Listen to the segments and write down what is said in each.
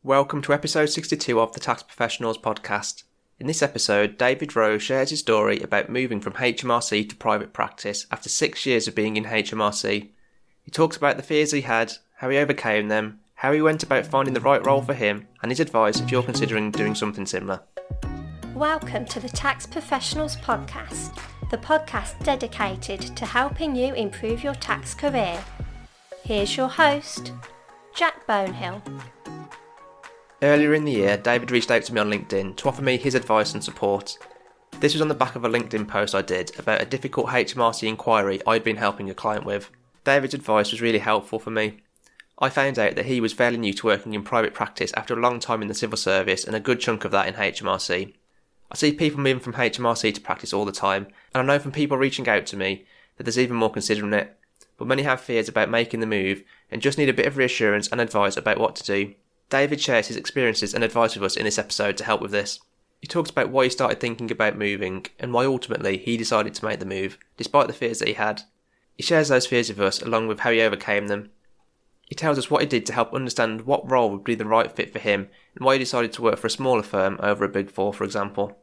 Welcome to episode 62 of the Tax Professionals podcast. In this episode, David Rowe shares his story about moving from HMRC to private practice after 6 years of being in HMRC. He talks about the fears he had, how he overcame them, how he went about finding the right role for him, and his advice if you're considering doing something similar. Welcome to the Tax Professionals podcast, the podcast dedicated to helping you improve your tax career. Here's your host, Jack Bonehill. Earlier in the year, David reached out to me on LinkedIn to offer me his advice and support. This was on the back of a LinkedIn post I did about a difficult HMRC inquiry I'd been helping a client with. David's advice was really helpful for me. I found out that he was fairly new to working in private practice after a long time in the civil service and a good chunk of that in HMRC. I see people moving from HMRC to practice all the time, and I know from people reaching out to me that there's even more considering it, but many have fears about making the move and just need a bit of reassurance and advice about what to do. David shares his experiences and advice with us in this episode to help with this. He talks about why he started thinking about moving and why ultimately he decided to make the move, despite the fears that he had. He shares those fears with us along with how he overcame them. He tells us what he did to help understand what role would be the right fit for him and why he decided to work for a smaller firm over a Big Four, for example.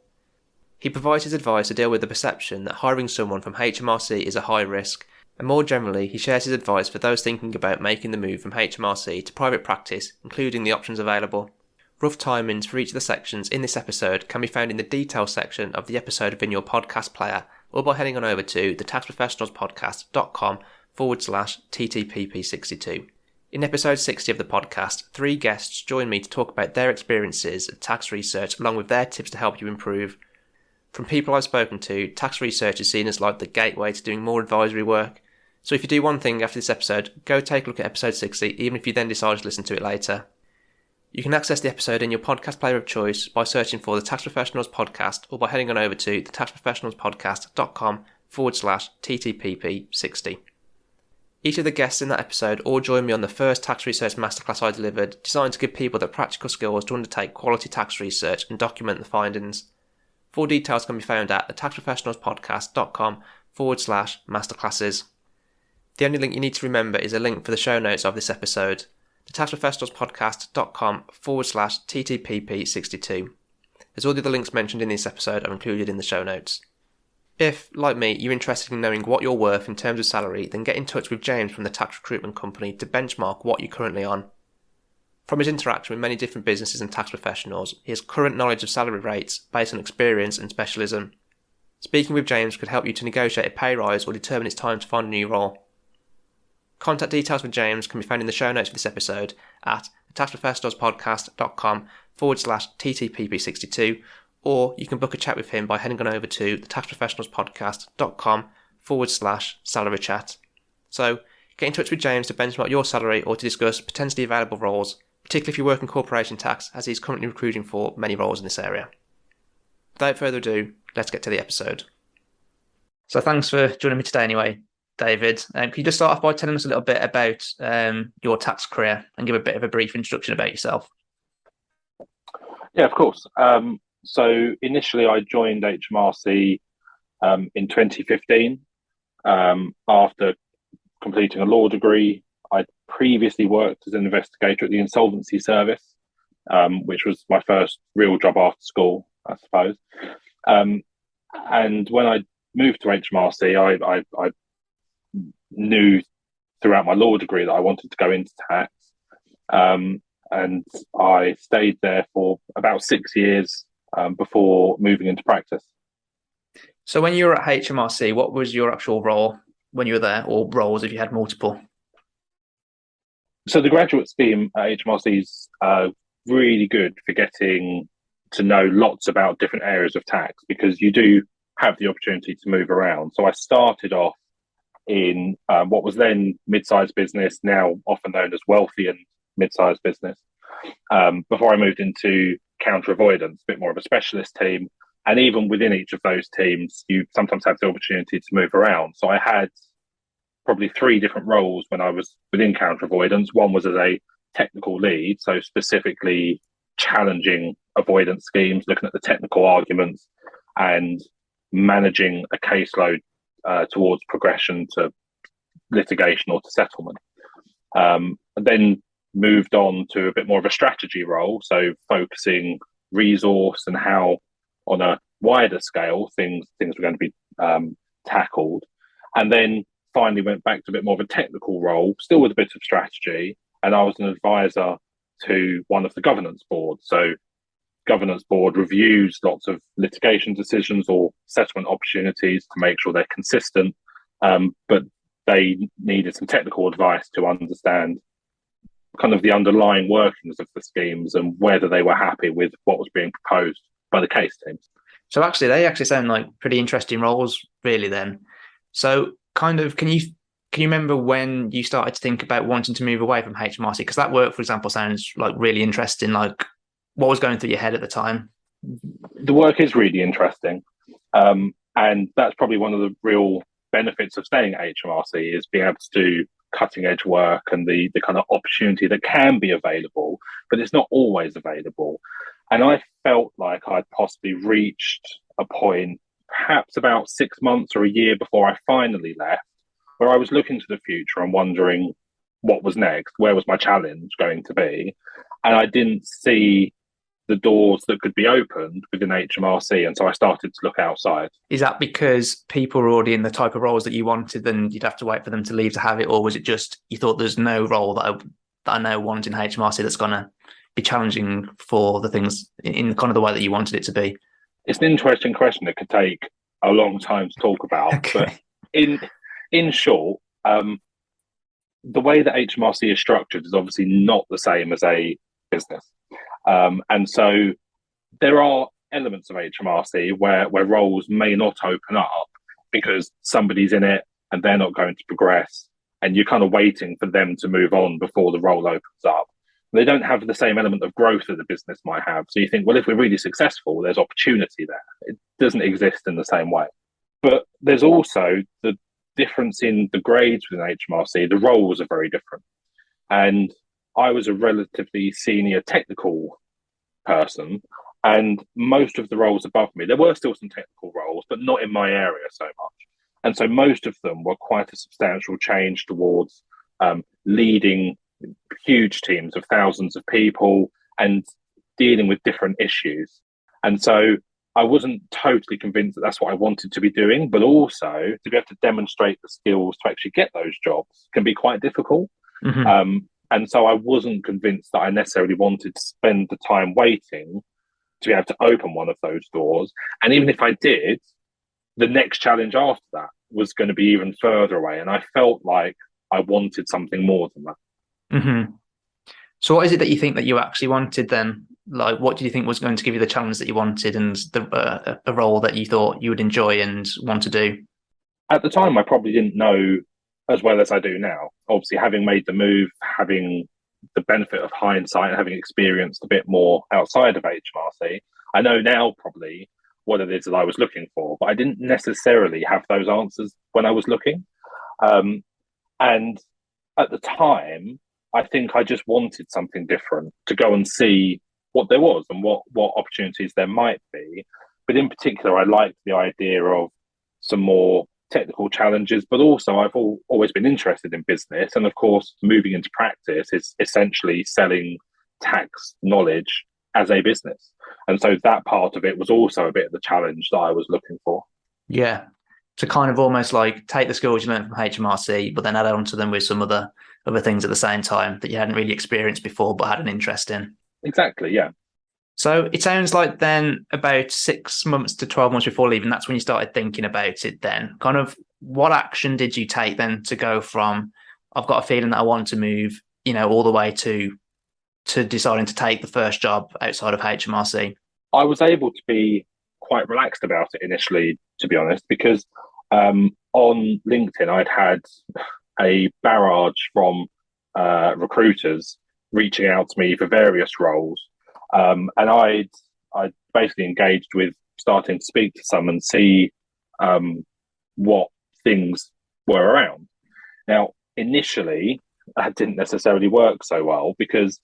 He provides his advice to deal with the perception that hiring someone from HMRC is a high risk, and more generally he shares his advice for those thinking about making the move from HMRC to private practice, including the options available. Rough timings for each of the sections in this episode can be found in the details section of the episode within your podcast player, or by heading on over to thetaxprofessionalspodcast.com/TTPP62. In episode 60 of the podcast, 3 guests join me to talk about their experiences of tax research along with their tips to help you improve. From people I've spoken to, tax research is seen as like the gateway to doing more advisory work. So if you do one thing after this episode, go take a look at episode 60, even if you then decide to listen to it later. You can access the episode in your podcast player of choice by searching for the Tax Professionals podcast or by heading on over to thetaxprofessionalspodcast.com/TTPP60. Each of the guests in that episode all joined me on the first tax research masterclass I delivered, designed to give people the practical skills to undertake quality tax research and document the findings. Full details can be found at thetaxprofessionalspodcast.com/masterclasses. The only link you need to remember is a link for the show notes of this episode, thetaxprofessionalspodcast.com/TTPP62, as all the other links mentioned in this episode are included in the show notes. If, like me, you're interested in knowing what you're worth in terms of salary, then get in touch with James from the tax recruitment company to benchmark what you're currently on. From his interaction with many different businesses and tax professionals, he has current knowledge of salary rates based on experience and specialism. Speaking with James could help you to negotiate a pay rise or determine it's time to find a new role. Contact details for James can be found in the show notes for this episode at thetaxprofessionalspodcast.com/TTPP62, or you can book a chat with him by heading on over to thetaxprofessionalspodcast.com/salary chat. So, get in touch with James to benchmark your salary or to discuss potentially available roles, particularly if you work in corporation tax, as he's currently recruiting for many roles in this area. Without further ado, let's get to the episode. So thanks for joining me today anyway, David. Can you just start off by telling us a little bit about your tax career and give a bit of a brief introduction about yourself? Yeah, of course. So initially I joined HMRC in 2015 after completing a law degree. I'd previously worked as an investigator at the Insolvency Service, which was my first real job after school, I suppose. And when I moved to HMRC, I knew throughout my law degree that I wanted to go into tax. And I stayed there for about 6 years before moving into practice. So when you were at HMRC, what was your actual role when you were there, or roles if you had multiple? So the graduate scheme at HMRC is really good for getting to know lots about different areas of tax, because you do have the opportunity to move around. So I started off in what was then mid-sized business, now often known as wealthy and mid-sized business, before I moved into counter avoidance, a bit more of a specialist team. And even within each of those teams, you sometimes have the opportunity to move around. So I had probably 3 different roles when I was within counter avoidance. One was as a technical lead, so specifically challenging avoidance schemes, looking at the technical arguments and managing a caseload towards progression to litigation or to settlement. And then moved on to a bit more of a strategy role, so focusing resource and how, on a wider scale, things were going to be tackled, and then finally went back to a bit more of a technical role, still with a bit of strategy, and I was an advisor to one of the governance boards. So governance board reviews lots of litigation decisions or settlement opportunities to make sure they're consistent, but they needed some technical advice to understand kind of the underlying workings of the schemes and whether they were happy with what was being proposed by the case teams. So actually, they actually sound like pretty interesting roles, really. Then, so kind of, can you remember when you started to think about wanting to move away from HMRC? Because that work, for example, sounds like really interesting. Like, what was going through your head at the time? The work is really interesting, and that's probably one of the real benefits of staying at HMRC is being able to do cutting edge work and the kind of opportunity that can be available, but it's not always available. And I felt like I'd possibly reached a point, perhaps about 6 months or a year before I finally left, where I was looking to the future and wondering what was next, where was my challenge going to be? And I didn't see the doors that could be opened within HMRC, and so I started to look outside. Is that because people were already in the type of roles that you wanted and you'd have to wait for them to leave to have it, or was it just you thought there's no role that I now want in HMRC that's going to be challenging for the things in kind of the way that you wanted it to be? It's an interesting question that could take a long time to talk about. Okay. But in short, the way that HMRC is structured is obviously not the same as a business. And so there are elements of HMRC where roles may not open up because somebody's in it and they're not going to progress, and you're kind of waiting for them to move on before the role opens up. They don't have the same element of growth that the business might have. So you think, well, if we're really successful, there's opportunity there. It doesn't exist in the same way. But there's also the difference in the grades within HMRC. The roles are very different. And I was a relatively senior technical person, and most of the roles above me, there were still some technical roles, but not in my area so much. And so most of them were quite a substantial change towards leading huge teams of thousands of people and dealing with different issues. And so I wasn't totally convinced that that's what I wanted to be doing, but also to be able to demonstrate the skills to actually get those jobs can be quite difficult. Mm-hmm. And so I wasn't convinced that I necessarily wanted to spend the time waiting to be able to open one of those doors. And even if I did, the next challenge after that was going to be even further away. And I felt like I wanted something more than that. Mm-hmm. So what is it that you think that you actually wanted then? Like, what do you think was going to give you the challenge that you wanted and the role that you thought you would enjoy and want to do? At the time, I probably didn't know as well as I do now. Obviously, having made the move, having the benefit of hindsight and having experienced a bit more outside of HMRC, I know now probably what it is that I was looking for, but I didn't necessarily have those answers when I was looking. And at the time, I think I just wanted something different, to go and see what there was and what opportunities there might be. But in particular, I liked the idea of some more technical challenges, but also I've always been interested in business. And of course, moving into practice is essentially selling tax knowledge as a business. And so that part of it was also a bit of the challenge that I was looking for. Yeah. To kind of almost like take the skills you learned from HMRC, but then add on to them with some other things at the same time that you hadn't really experienced before, but had an interest in. Exactly, yeah. So it sounds like then about 6 months to 12 months before leaving, that's when you started thinking about it then. Kind of what action did you take then to go from, I've got a feeling that I want to move, all the way to deciding to take the first job outside of HMRC? I was able to be quite relaxed about it initially, to be honest, because on LinkedIn, I'd had a barrage from recruiters reaching out to me for various roles. And I'd basically engaged with starting to speak to some and see what things were around. Now, initially, that didn't necessarily work so well because,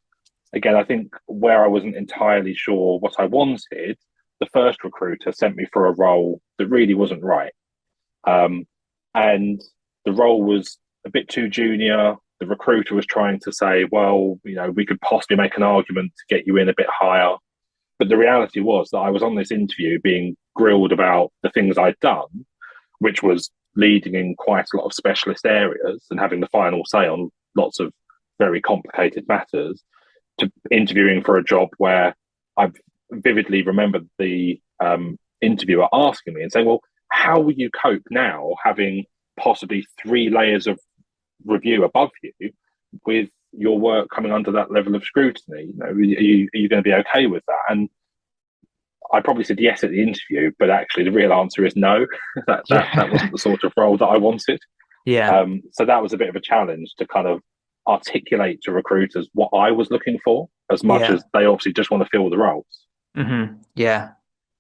again, I think where I wasn't entirely sure what I wanted, the first recruiter sent me for a role that really wasn't right. And the role was a bit too junior. the recruiter was trying to say, well, we could possibly make an argument to get you in a bit higher. But the reality was that I was on this interview being grilled about the things I'd done, which was leading in quite a lot of specialist areas and having the final say on lots of very complicated matters, to interviewing for a job where I vividly remembered the interviewer asking me and saying, well, how will you cope now having possibly 3 layers of review above you with your work coming under that level of scrutiny? Are you going to be okay with that? And I probably said yes at the interview, but actually the real answer is no. that wasn't the sort of role that I wanted. Yeah. So that was a bit of a challenge to kind of articulate to recruiters what I was looking for, as much as they obviously just want to fill the roles. Mm-hmm. Yeah,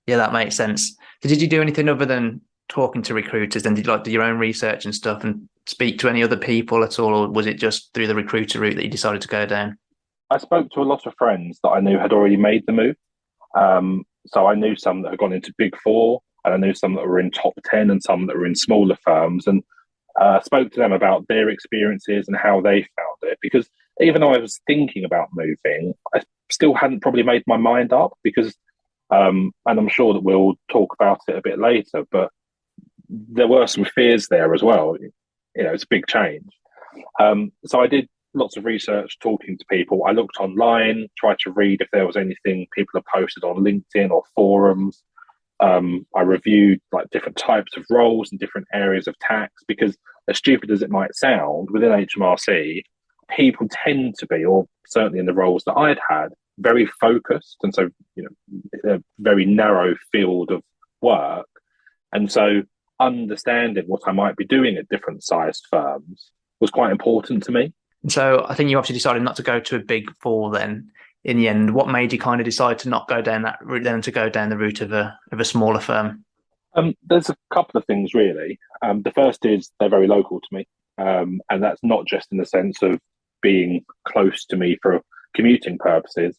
that makes sense. So did you do anything other than talking to recruiters? Then did you do your own research and stuff and speak to any other people at all, or was it just through the recruiter route that you decided to go down? I spoke to a lot of friends that I knew had already made the move. So I knew some that had gone into Big Four, and I knew some that were in top 10 and some that were in smaller firms, and spoke to them about their experiences and how they found it. Because even though I was thinking about moving, I still hadn't probably made my mind up, because, and I'm sure that we'll talk about it a bit later, but there were some fears there as well. It's a big change. So I did lots of research, talking to people. I looked online, tried to read if there was anything people have posted on LinkedIn or forums. I reviewed different types of roles and different areas of tax, because as stupid as it might sound, within HMRC, people tend to be, or certainly in the roles that I'd had, very focused. And so, a very narrow field of work. And so understanding what I might be doing at different sized firms was quite important to me. So I think you obviously decided not to go to a Big Four then in the end. What made you kind of decide to not go down that route then, to go down the route of a smaller firm? There's a couple of things really. The first is they're very local to me. And that's not just in the sense of being close to me for commuting purposes.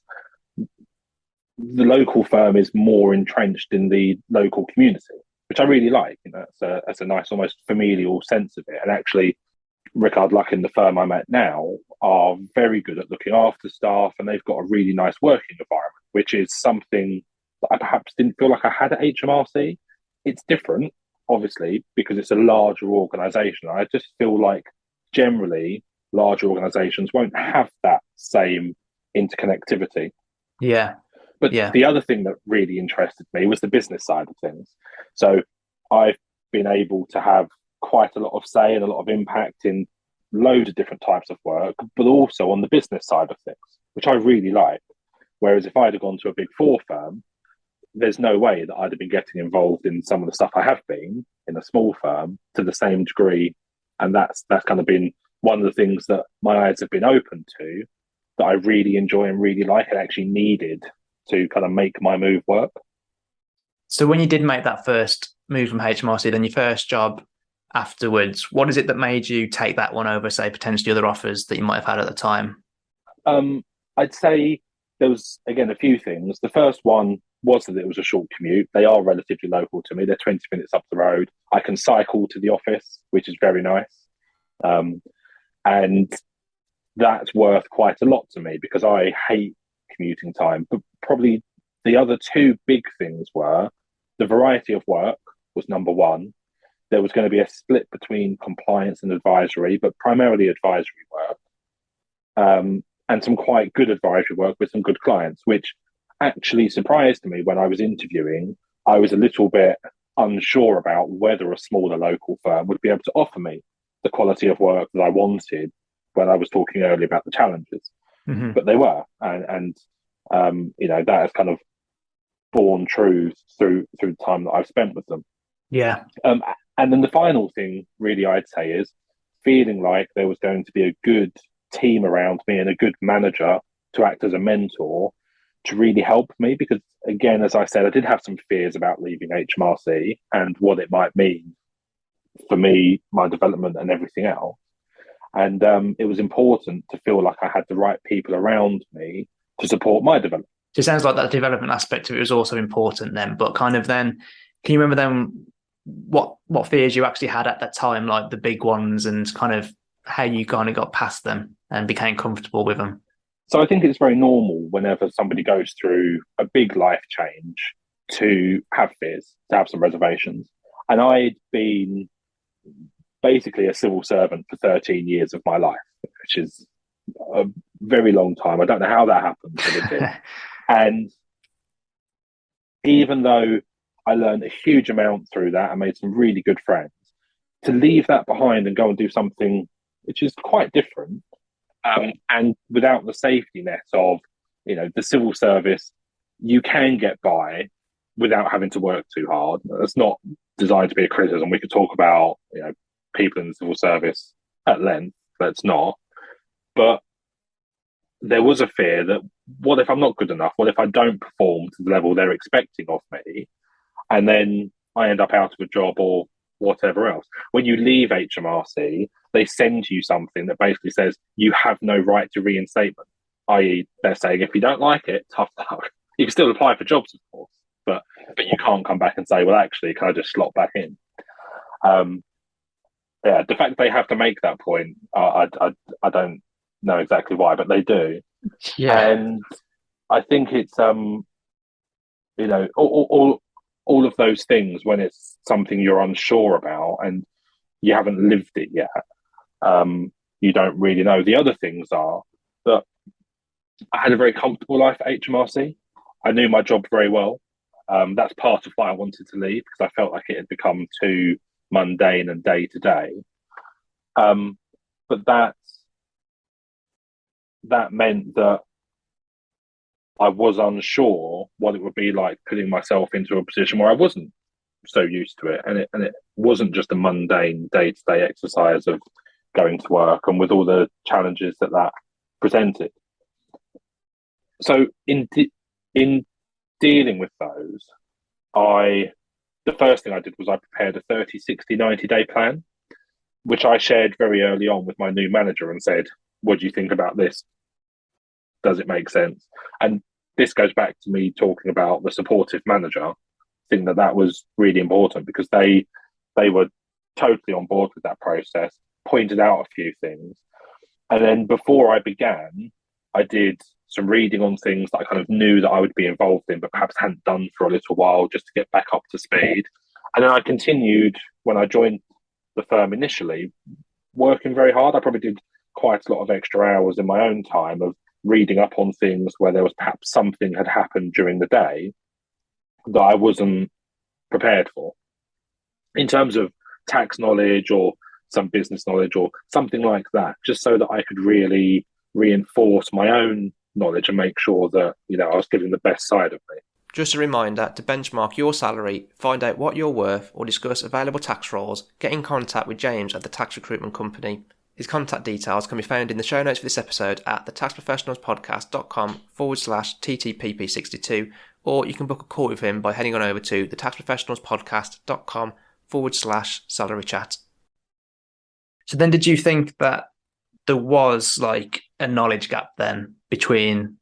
The local firm is more entrenched in the local community, which I really like. It's a nice, almost familial sense of it. And actually, Rickard Luck in the firm I'm at now are very good at looking after staff, and they've got a really nice working environment, which is something that I perhaps didn't feel like I had at HMRC. It's different, obviously, because it's a larger organisation. I just feel like generally larger organisations won't have that same interconnectivity. Yeah. But the other thing that really interested me was the business side of things. So I've been able to have quite a lot of say and a lot of impact in loads of different types of work, but also on the business side of things, which I really like. Whereas if I'd have gone to a Big Four firm, there's no way that I'd have been getting involved in some of the stuff I have been in a small firm to the same degree. And that's kind of been one of the things that my eyes have been open to, that I really enjoy and really like, and actually needed to kind of make my move work. So when you did make that first move from HMRC, then your first job afterwards, what is it that made you take that one over, say, potentially other offers that you might have had at the time? I'd say there was, again, a few things. The first one was that it was a short commute. They are relatively local to me. They're 20 minutes up the road. I can cycle to the office, which is very nice. And that's worth quite a lot to me, because I hate commuting time. But probably the other two big things were the variety of work was number one. There was going to be a split between compliance and advisory, but primarily advisory work, and some quite good advisory work with some good clients, which actually surprised me when I was interviewing. I was a little bit unsure about whether a smaller local firm would be able to offer me the quality of work that I wanted when I was talking earlier about the challenges. Mm-hmm. But they were, and that has kind of borne true through the time that I've spent with them. Yeah. And then the final thing, really, I'd say, is feeling like there was going to be a good team around me and a good manager to act as a mentor to really help me. Because, again, as I said, I did have some fears about leaving HMRC and what it might mean for me, my development and everything else. And it was important to feel like I had the right people around me to support my development. So it sounds like that development aspect of it was also important then, but kind of then, can you remember then what fears you actually had at that time, like the big ones, and kind of how you kind of got past them and became comfortable with them. So I think it's very normal whenever somebody goes through a big life change to have fears, to have some reservations. And I'd been basically a civil servant for 13 years of my life, which is a very long time. I don't know how that happened, but it did. And even though I learned a huge amount through that and made some really good friends, to leave that behind and go and do something which is quite different, and without the safety net of, the civil service, you can get by without having to work too hard. It's not designed to be a criticism. We could talk about, people in the civil service at length. Let's not. But there was a fear that, what if I'm not good enough? What if I don't perform to the level they're expecting of me? And then I end up out of a job or whatever else. When you leave HMRC, they send you something that basically says you have no right to reinstatement, i.e. they're saying if you don't like it, tough luck. You can still apply for jobs, of course, but you can't come back and say, well, actually, can I just slot back in? The fact that they have to make that point, I don't know exactly why, but they do. Yeah. And I think it's, all of those things, when it's something you're unsure about and you haven't lived it yet, you don't really know. The other things are that I had a very comfortable life at HMRC. I knew my job very well. That's part of why I wanted to leave, because I felt like it had become too mundane and day to day. But that meant that I was unsure what it would be like putting myself into a position where I wasn't so used to it, and it wasn't just a mundane day-to-day exercise of going to work, and with all the challenges that presented. So in dealing with those, the first thing I did was I prepared a 30, 60, 90-day plan, which I shared very early on with my new manager and said, what do you think about this? Does it make sense? And this goes back to me talking about the supportive manager. I think that was really important, because they were totally on board with that process, pointed out a few things. And then before I began, I did some reading on things that I kind of knew that I would be involved in, but perhaps hadn't done for a little while, just to get back up to speed. And then I continued, when I joined the firm initially, working very hard. I probably did quite a lot of extra hours in my own time of reading up on things where there was perhaps something had happened during the day that I wasn't prepared for, in terms of tax knowledge or some business knowledge or something like that, just so that I could really reinforce my own knowledge and make sure that, I was giving the best side of me. Just a reminder, to benchmark your salary, find out what you're worth, or discuss available tax roles, get in contact with James at the Tax Recruitment Company. His contact details can be found in the show notes for this episode at thetaxprofessionalspodcast.com/TTPP62, or you can book a call with him by heading on over to thetaxprofessionalspodcast.com/salary chat. So then did you think that there was like a knowledge gap then between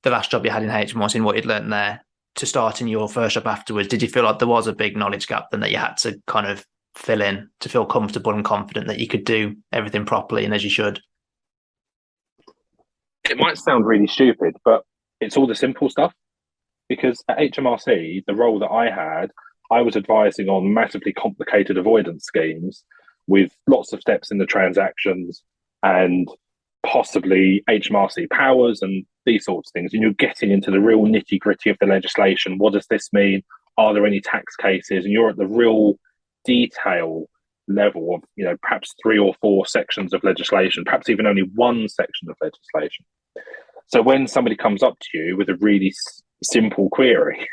the last job you had in HMRC and what you'd learned there to starting your first job afterwards? Did you feel like there was a big knowledge gap then that you had to kind of fill in to feel comfortable and confident that you could do everything properly and as you should? It might sound really stupid, but it's all the simple stuff. Because at HMRC, the role that I had, I was advising on massively complicated avoidance schemes with lots of steps in the transactions and possibly HMRC powers and these sorts of things. And you're getting into the real nitty gritty of the legislation. What does this mean? Are there any tax cases? And you're at the real detail level of, perhaps 3 or 4 sections of legislation, perhaps even only one section of legislation. So when somebody comes up to you with a really simple query,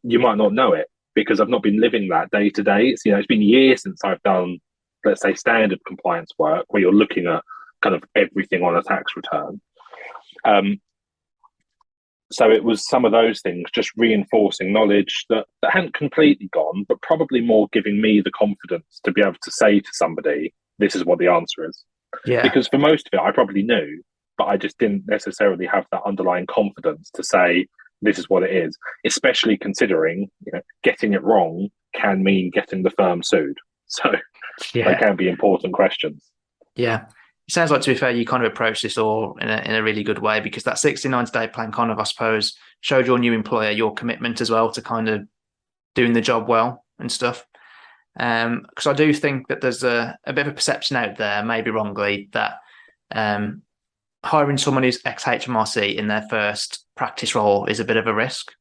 you might not know it, because I've not been living that day to day. It's been years since I've done, let's say, standard compliance work where you're looking at kind of everything on a tax return. So it was some of those things, just reinforcing knowledge that hadn't completely gone, but probably more giving me the confidence to be able to say to somebody, this is what the answer is. Yeah. Because for most of it, I probably knew, but I just didn't necessarily have that underlying confidence to say, this is what it is, especially considering, getting it wrong can mean getting the firm sued. So they can be important questions. Yeah. It sounds like, to be fair, you kind of approach this all in a really good way, because that 60, 90-day plan kind of, I suppose, showed your new employer your commitment as well to kind of doing the job well and stuff. Because I do think that there's a bit of a perception out there, maybe wrongly, that hiring someone who's ex-HMRC in their first practice role is a bit of a risk.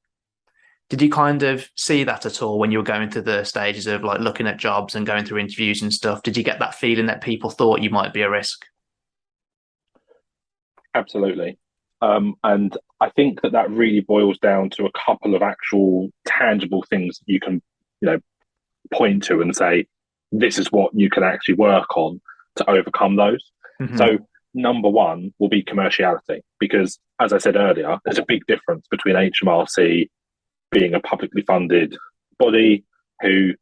Did you kind of see that at all when you were going through the stages of like looking at jobs and going through interviews and stuff? Did you get that feeling that people thought you might be a risk? Absolutely. And I think that really boils down to a couple of actual tangible things that you can, point to and say, this is what you can actually work on to overcome those. Mm-hmm. So number one will be commerciality, because as I said earlier, there's a big difference between HMRC being a publicly funded body who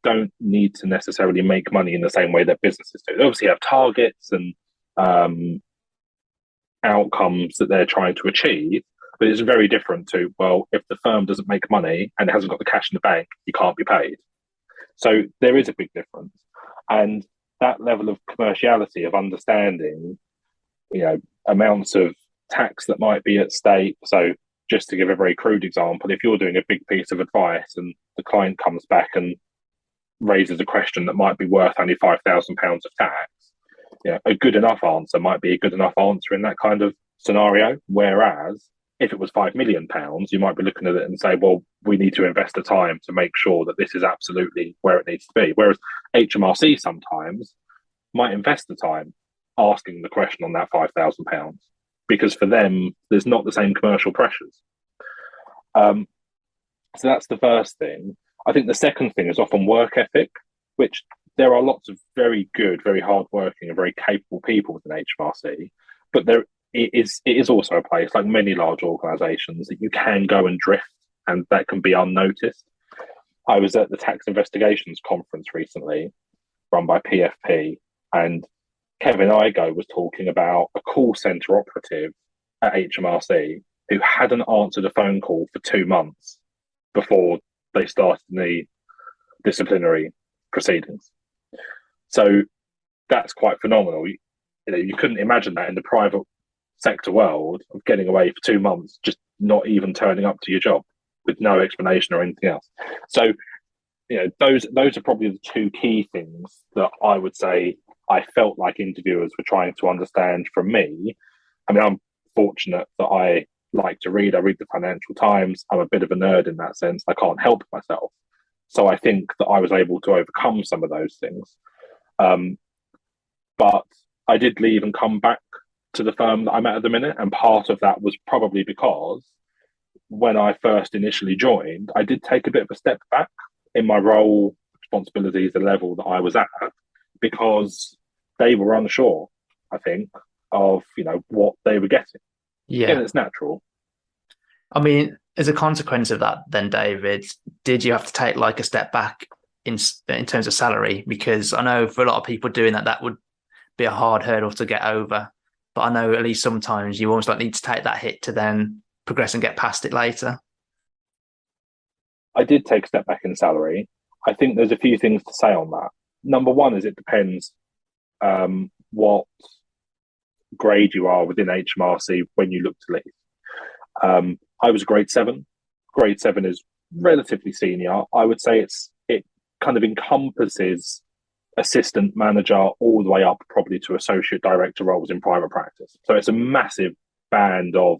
don't need to necessarily make money in the same way that businesses do. They obviously have targets and outcomes that they're trying to achieve, but it's very different to, well, if the firm doesn't make money and it hasn't got the cash in the bank, you can't be paid. So there is a big difference. And that level of commerciality, of understanding, amounts of tax that might be at stake. So just to give a very crude example, if you're doing a big piece of advice and the client comes back and raises a question that might be worth only £5,000 of tax, a good enough answer might be a good enough answer in that kind of scenario. Whereas if it was £5 million, you might be looking at it and say, well, we need to invest the time to make sure that this is absolutely where it needs to be. Whereas HMRC sometimes might invest the time asking the question on that £5,000, because for them, there's not the same commercial pressures. So that's the first thing. I think the second thing is often work ethic, which there are lots of very good, very hardworking and very capable people within HMRC, but it is also a place, like many large organisations, that you can go and drift, and that can be unnoticed. I was at the Tax Investigations Conference recently, run by PFP, and Kevin Igo was talking about a call centre operative at HMRC who hadn't answered a phone call for 2 months before they started the disciplinary proceedings. So that's quite phenomenal. You couldn't imagine that in the private sector world, of getting away for 2 months, just not even turning up to your job with no explanation or anything else. So, those are probably the two key things that I would say I felt like interviewers were trying to understand from me. I mean, I'm fortunate that I like to read. I read the Financial Times. I'm a bit of a nerd in that sense. I can't help myself. So I think that I was able to overcome some of those things. But I did leave and come back to the firm that I'm at the minute. And part of that was probably because when I first initially joined, I did take a bit of a step back in my role, responsibilities, the level that I was at, because they were unsure, I think, of, what they were getting. Yeah. And it's natural. I mean, as a consequence of that, then, David, did you have to take like a step back in terms of salary? Because I know for a lot of people doing that would be a hard hurdle to get over. But I know at least sometimes you almost need to take that hit to then progress and get past it later. I did take a step back in salary. I think there's a few things to say on that. Number one is it depends what grade you are within HMRC when you look to leave. I was grade 7. Grade 7 is relatively senior. I would say it kind of encompasses assistant manager all the way up probably to associate director roles in private practice. So it's a massive band of,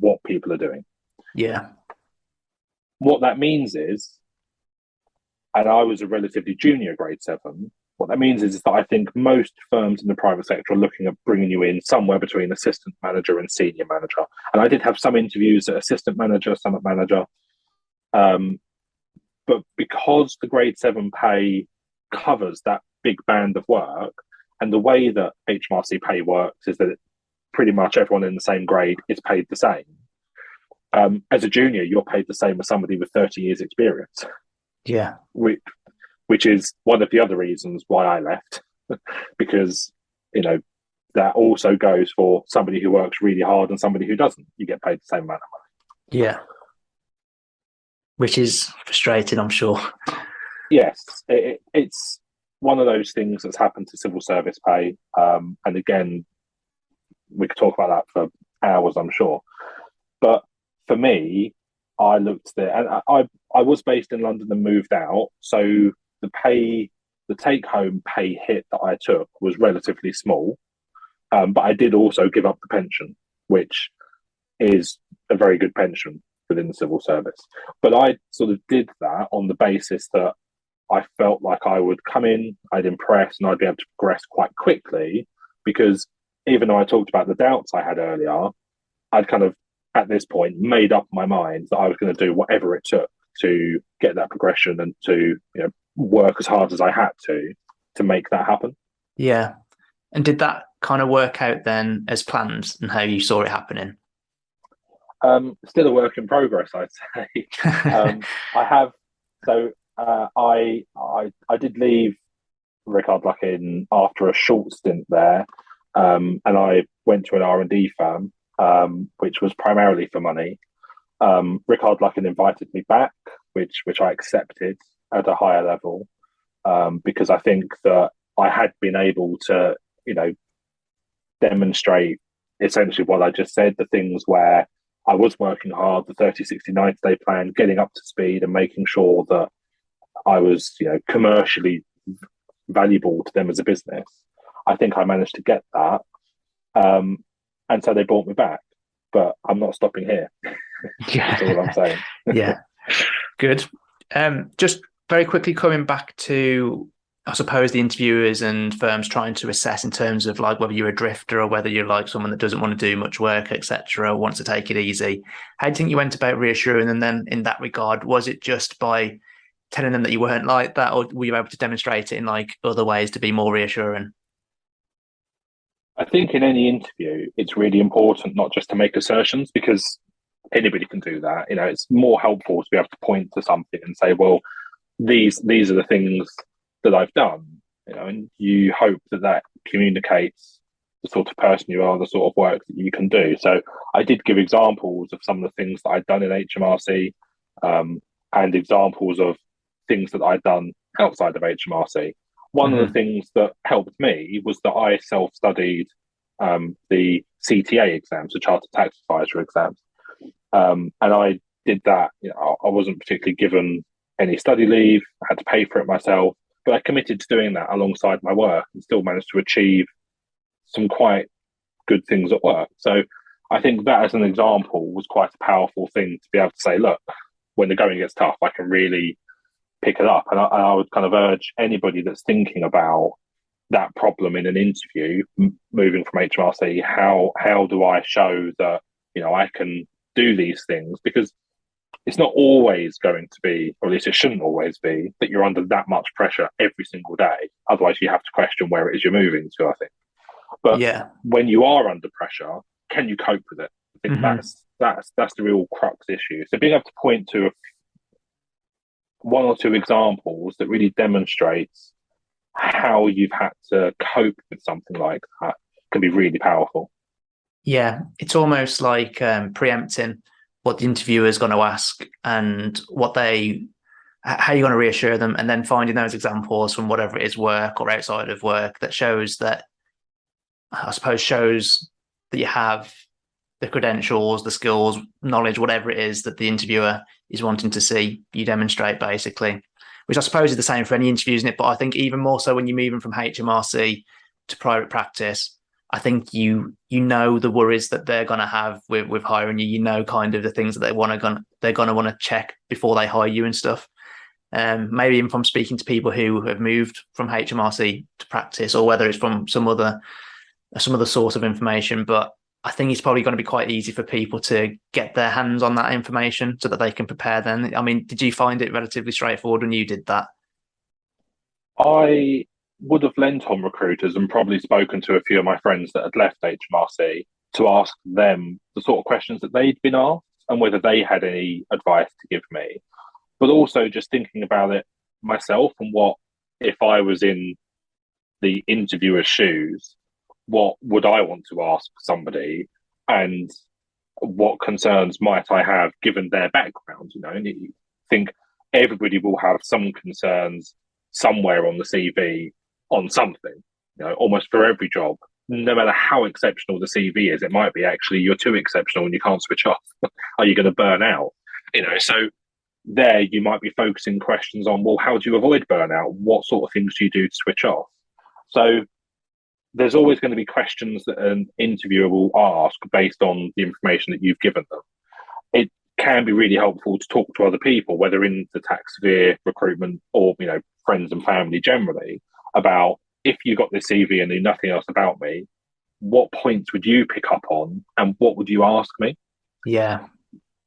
what people are doing. Yeah. What that means is, and I was a relatively junior grade 7, what that means is that I think most firms in the private sector are looking at bringing you in somewhere between assistant manager and senior manager. And I did have some interviews at assistant manager, some at manager. But because the grade 7 pay covers that big band of work, and the way that HMRC pay works is that pretty much everyone in the same grade is paid the same. As a junior, you're paid the same as somebody with 30 years experience. Yeah. Which is one of the other reasons why I left, because, that also goes for somebody who works really hard and somebody who doesn't. You get paid the same amount of money. Yeah. Which is frustrating, I'm sure. Yes, it's one of those things that's happened to civil service pay. And again, we could talk about that for hours, I'm sure. But for me, I looked there, and I was based in London and moved out, so the take home pay hit that I took was relatively small. But I did also give up the pension, which is a very good pension within the civil service. But I sort of did that on the basis that I felt like I would come in, I'd impress, and I'd be able to progress quite quickly, because even though I talked about the doubts I had earlier, I'd kind of, at this point, made up my mind that I was going to do whatever it took to get that progression and to work as hard as I had to make that happen. Yeah. And did that kind of work out then as planned and how you saw it happening? Still a work in progress, I'd say. I have, so I did leave Rickard Luckin after a short stint there, and I went to an R&D firm, which was primarily for money. Rickard Luckin invited me back, which I accepted at a higher level, because I think that I had been able to, demonstrate essentially what I just said, the things where I was working hard, the 30, 60, 90-day plan, getting up to speed and making sure that I was, commercially valuable to them as a business. I think I managed to get that. And so they brought me back, but I'm not stopping here. That's all I'm saying. Yeah, good. Just very quickly coming back to, I suppose, the interviewers and firms trying to assess in terms of like whether you're a drifter or whether you're like someone that doesn't want to do much work, etc., wants to take it easy. How do you think you went about reassuring them then in that regard? Was it just by telling them that you weren't like that, or were you able to demonstrate it in like other ways to be more reassuring? I think in any interview, it's really important not just to make assertions, because anybody can do that. It's more helpful to be able to point to something and say, well, these are the things that I've done, and you hope that communicates the sort of person you are, the sort of work that you can do. So I did give examples of some of the things that I'd done in HMRC, and examples of things that I'd done outside of HMRC. One of the things that helped me was that I self-studied the CTA exams, the Chartered Tax Advisor exams. And I did that. I wasn't particularly given any study leave. I had to pay for it myself. But I committed to doing that alongside my work and still managed to achieve some quite good things at work. So I think that, as an example, was quite a powerful thing to be able to say, look, when the going gets tough, I can really pick it up. And I would kind of urge anybody that's thinking about that problem in an interview, moving from HMRC, how do I show that, I can do these things? Because it's not always going to be, or at least it shouldn't always be, that you're under that much pressure every single day. Otherwise, you have to question where it is you're moving to, I think. But when you are under pressure, can you cope with it? I think that's the real crux issue. So being able to point to one or two examples that really demonstrates how you've had to cope with something like that can be really powerful. Yeah, it's almost like preempting what the interviewer is going to ask and how you're going to reassure them, and then finding those examples from whatever it is, work or outside of work, that shows that you have the credentials, the skills, knowledge, whatever it is that the interviewer is wanting to see you demonstrate, basically, which I suppose is the same for any interview, isn't it? But I think even more so when you're moving from HMRC to private practice, I think you know the worries that they're going to have with hiring you. You know, kind of the things that they're going to want to check before they hire you and stuff. Maybe even from speaking to people who have moved from HMRC to practice, or whether it's from some other source of information. But I think it's probably going to be quite easy for people to get their hands on that information so that they can prepare then. I mean, did you find it relatively straightforward when you did that? I would have lent on recruiters and probably spoken to a few of my friends that had left HMRC to ask them the sort of questions that they'd been asked and whether they had any advice to give me. But also just thinking about it myself, and what if I was in the interviewer's shoes, what would I want to ask somebody, and what concerns might I have given their background? And you think everybody will have some concerns somewhere on the CV on something, almost for every job. No matter how exceptional the CV is, it might be actually you're too exceptional and you can't switch off. Are you going to burn out? So there you might be focusing questions on, well, how do you avoid burnout? What sort of things do you do to switch off? So there's always going to be questions that an interviewer will ask based on the information that you've given them. It can be really helpful to talk to other people, whether in the tax sphere, recruitment, or friends and family generally, about if you got this CV and knew nothing else about me, what points would you pick up on and what would you ask me? Yeah.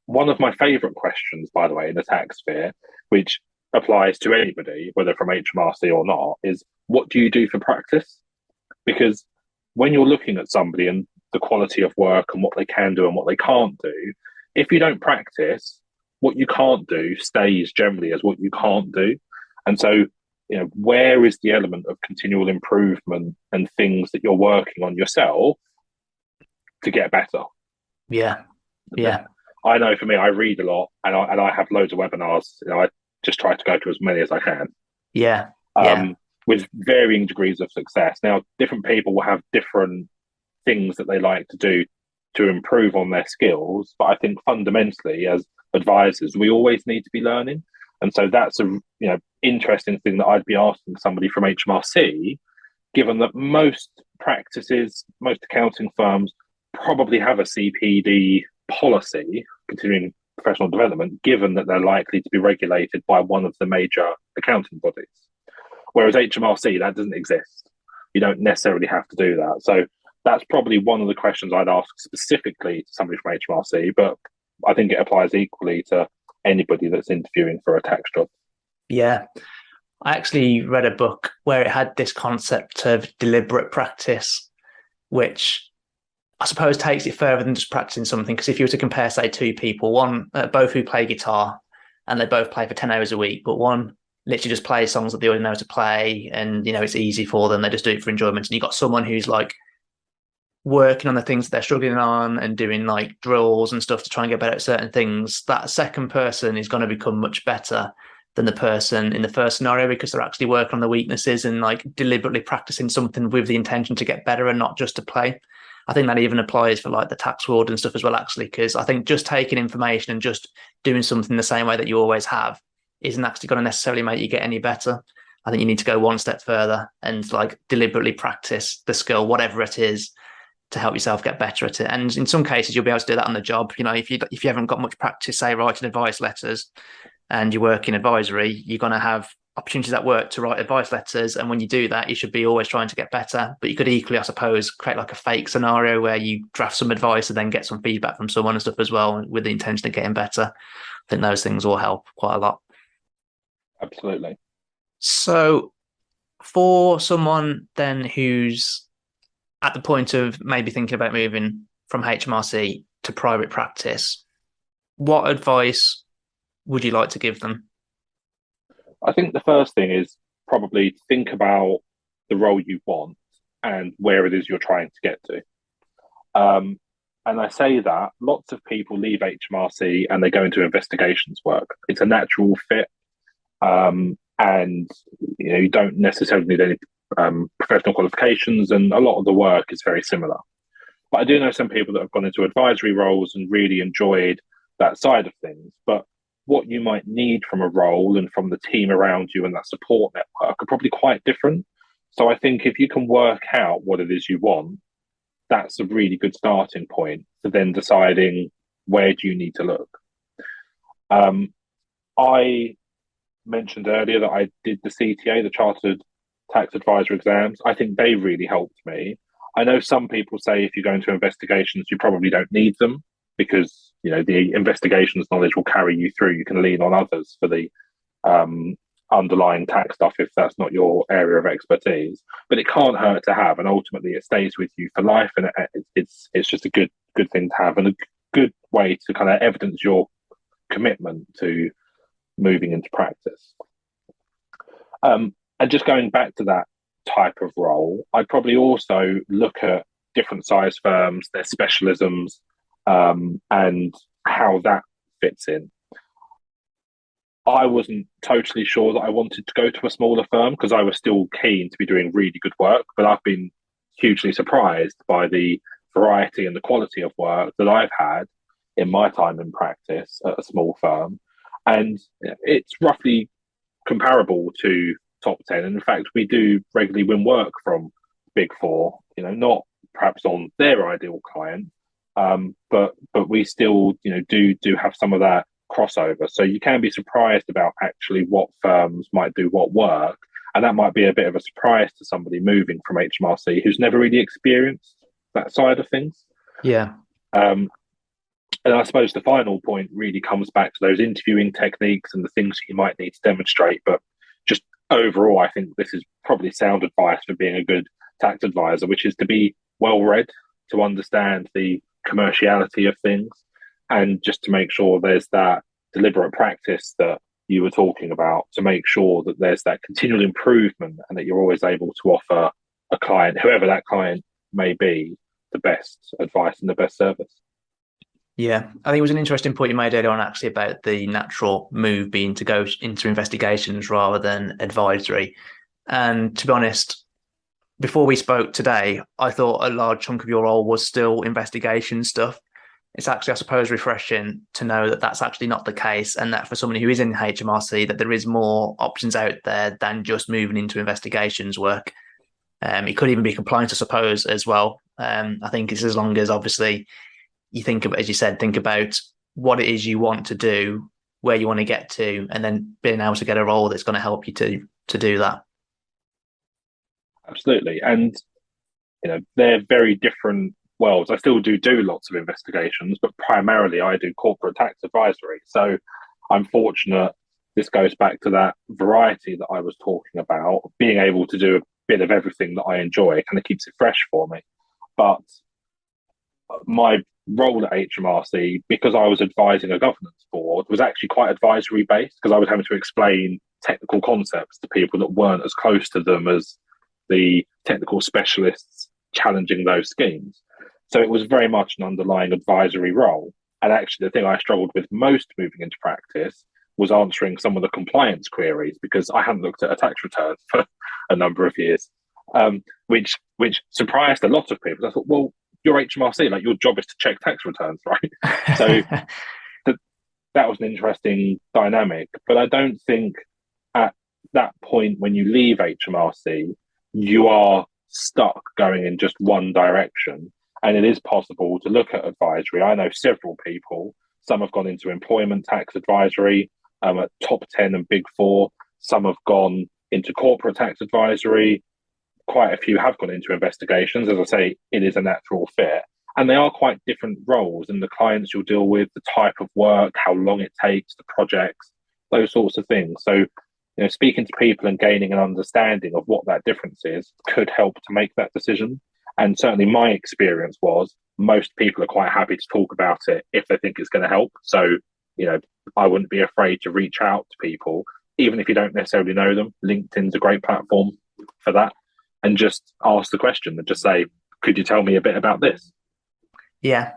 One of my favourite questions, by the way, in the tax sphere, which applies to anybody, whether from HMRC or not, is what do you do for practice? Because when you're looking at somebody and the quality of work and what they can do and what they can't do, if you don't practice, what you can't do stays generally as what you can't do. And so, where is the element of continual improvement and things that you're working on yourself to get better? Yeah. Yeah. I know for me, I read a lot and I have loads of webinars. I just try to go to as many as I can. Yeah. With varying degrees of success. Now, different people will have different things that they like to do to improve on their skills. But I think fundamentally, as advisors, we always need to be learning. And so that's a interesting thing that I'd be asking somebody from HMRC, given that most practices, most accounting firms probably have a CPD policy, continuing professional development, given that they're likely to be regulated by one of the major accounting bodies. Whereas HMRC, that doesn't exist. You don't necessarily have to do that. So that's probably one of the questions I'd ask specifically to somebody from HMRC, but I think it applies equally to anybody that's interviewing for a tax job. Yeah. I actually read a book where it had this concept of deliberate practice, which I suppose takes it further than just practicing something. Because if you were to compare, say, two people, both who play guitar and they both play for 10 hours a week, but one literally just plays songs that they already know to play and, it's easy for them. They just do it for enjoyment. And you've got someone who's like working on the things that they're struggling on and doing like drills and stuff to try and get better at certain things. That second person is going to become much better than the person in the first scenario because they're actually working on the weaknesses and like deliberately practicing something with the intention to get better and not just to play. I think that even applies for like the tax world and stuff as well, actually, because I think just taking information and just doing something the same way that you always have isn't actually going to necessarily make you get any better. I think you need to go one step further and like deliberately practice the skill, whatever it is, to help yourself get better at it. And in some cases, you'll be able to do that on the job. If you haven't got much practice, say, writing advice letters and you work in advisory, you're going to have opportunities at work to write advice letters. And when you do that, you should be always trying to get better. But you could equally, I suppose, create like a fake scenario where you draft some advice and then get some feedback from someone and stuff as well with the intention of getting better. I think those things will help quite a lot. Absolutely. So for someone then who's at the point of maybe thinking about moving from HMRC to private practice, what advice would you like to give them? I think the first thing is probably think about the role you want and where it is you're trying to get to. And I say that lots of people leave HMRC and they go into investigations work. It's a natural fit. And you don't necessarily need any professional qualifications, and a lot of the work is very similar. But I do know some people that have gone into advisory roles and really enjoyed that side of things. But what you might need from a role and from the team around you and that support network are probably quite different. So I think if you can work out what it is you want, that's a really good starting point for then deciding where do you need to look. I mentioned earlier that I did the CTA, the Chartered Tax Advisor exams. I think they really helped me. I know some people say if you go into investigations, you probably don't need them because the investigations knowledge will carry you through. You can lean on others for the underlying tax stuff if that's not your area of expertise. But it can't hurt to have, and ultimately it stays with you for life. And it's just a good thing to have and a good way to kind of evidence your commitment to moving into practice. And just going back to that type of role, I'd probably also look at different size firms, their specialisms, and how that fits in. I wasn't totally sure that I wanted to go to a smaller firm because I was still keen to be doing really good work. But I've been hugely surprised by the variety and the quality of work that I've had in my time in practice at a small firm. And it's roughly comparable to top 10. And in fact, we do regularly win work from Big Four, not perhaps on their ideal client, but we still, do have some of that crossover. So you can be surprised about actually what firms might do what work. And that might be a bit of a surprise to somebody moving from HMRC who's never really experienced that side of things. Yeah. And I suppose the final point really comes back to those interviewing techniques and the things that you might need to demonstrate. But just overall, I think this is probably sound advice for being a good tax advisor, which is to be well read, to understand the commerciality of things, and just to make sure there's that deliberate practice that you were talking about, to make sure that there's that continual improvement and that you're always able to offer a client, whoever that client may be, the best advice and the best service. Yeah, I think it was an interesting point you made earlier on, actually, about the natural move being to go into investigations rather than advisory. And to be honest, before we spoke today, I thought a large chunk of your role was still investigation stuff. It's actually, I suppose, refreshing to know that that's actually not the case, and that for somebody who is in HMRC, that there is more options out there than just moving into investigations work. It could even be compliance, I suppose, as well. I think it's as long as, obviously, you think about, as you said, think about what it is you want to do, where you want to get to, and then being able to get a role that's going to help you to do that. Absolutely. And, they're very different worlds. I still do lots of investigations, but primarily I do corporate tax advisory. So I'm fortunate. This goes back to that variety that I was talking about, being able to do a bit of everything that I enjoy. It kind of keeps it fresh for me. But my role at HMRC, because I was advising a governance board, was actually quite advisory based, because I was having to explain technical concepts to people that weren't as close to them as the technical specialists challenging those schemes. So it was very much an underlying advisory role. And actually, the thing I struggled with most moving into practice was answering some of the compliance queries, because I hadn't looked at a tax return for a number of years, which surprised a lot of people. I thought, well, you're HMRC, like your job is to check tax returns, right? So that was an interesting dynamic. But I don't think at that point when you leave HMRC, you are stuck going in just one direction. And it is possible to look at advisory. I know several people. Some have gone into employment tax advisory at top 10 and Big Four. Some have gone into corporate tax advisory. Quite a few have gone into investigations. As I say, it is a natural fit. And they are quite different roles, and the clients you'll deal with, the type of work, how long it takes, the projects, those sorts of things. So, speaking to people and gaining an understanding of what that difference is could help to make that decision. And certainly my experience was most people are quite happy to talk about it if they think it's going to help. So, I wouldn't be afraid to reach out to people, even if you don't necessarily know them. LinkedIn's a great platform for that. And just ask the question and just say, could you tell me a bit about this? Yeah,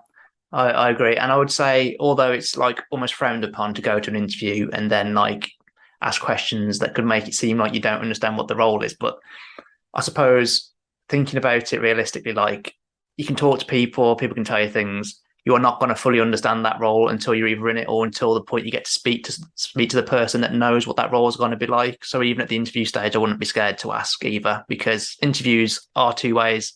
I agree. And I would say, although it's like almost frowned upon to go to an interview and then like ask questions that could make it seem like you don't understand what the role is. But I suppose thinking about it realistically, like you can talk to people can tell you things. You're not going to fully understand that role until you're either in it or until the point you get to speak to the person that knows what that role is going to be like. So even at the interview stage, I wouldn't be scared to ask either, because interviews are two ways.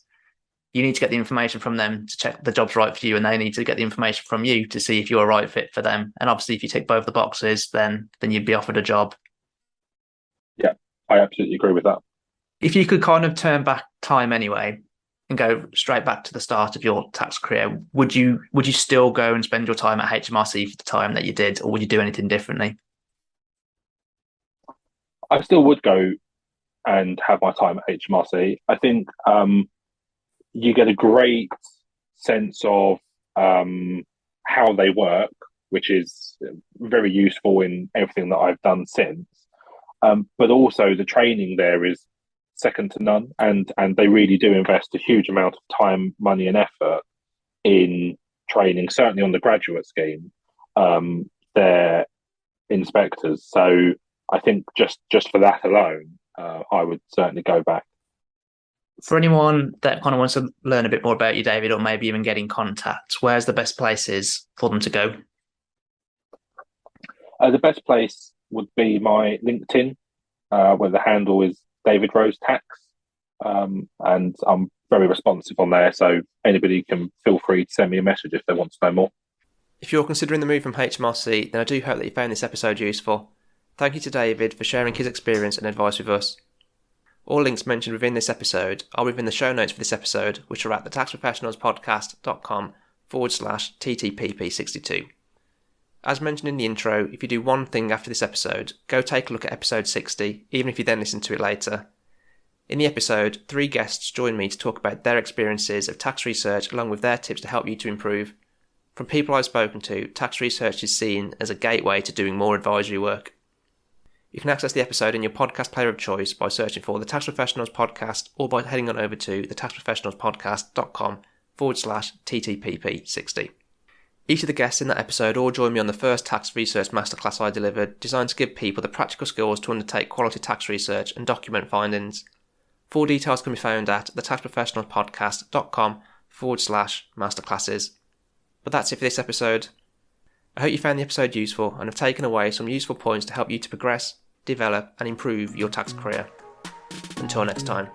You need to get the information from them to check the job's right for you, and they need to get the information from you to see if you're a right fit for them. And obviously, if you tick both the boxes, then you'd be offered a job. Yeah, I absolutely agree with that. If you could kind of turn back time anyway and go straight back to the start of your tax career, would you still go and spend your time at HMRC for the time that you did, or would you do anything differently? I still would go and have my time at HMRC. I think you get a great sense of how they work, which is very useful in everything that I've done since. But also the training there is second to none, and they really do invest a huge amount of time, money and effort in training, certainly on the graduate scheme. They're inspectors. So I think just for that alone, I would certainly go back. For anyone that kind of wants to learn a bit more about you, David, or maybe even get in contact, where's the best places for them to go? The best place would be my LinkedIn, where the handle is David Rose Tax. And I'm very responsive on there, so anybody can feel free to send me a message if they want to know more. If you're considering the move from HMRC, then I do hope that you found this episode useful. Thank you to David for sharing his experience and advice with us. All links mentioned within this episode are within the show notes for this episode, which are at thetaxprofessionalspodcast.com/TTPP62. As mentioned in the intro, if you do one thing after this episode, go take a look at episode 60, even if you then listen to it later. In the episode, 3 guests join me to talk about their experiences of tax research along with their tips to help you to improve. From people I've spoken to, tax research is seen as a gateway to doing more advisory work. You can access the episode in your podcast player of choice by searching for the Tax Professionals Podcast or by heading on over to thetaxprofessionalspodcast.com/TTPP60. Each of the guests in that episode all joined me on the first tax research masterclass I delivered, designed to give people the practical skills to undertake quality tax research and document findings. Full details can be found at thetaxprofessionalspodcast.com/masterclasses. But that's it for this episode. I hope you found the episode useful and have taken away some useful points to help you to progress, develop and improve your tax career. Until next time.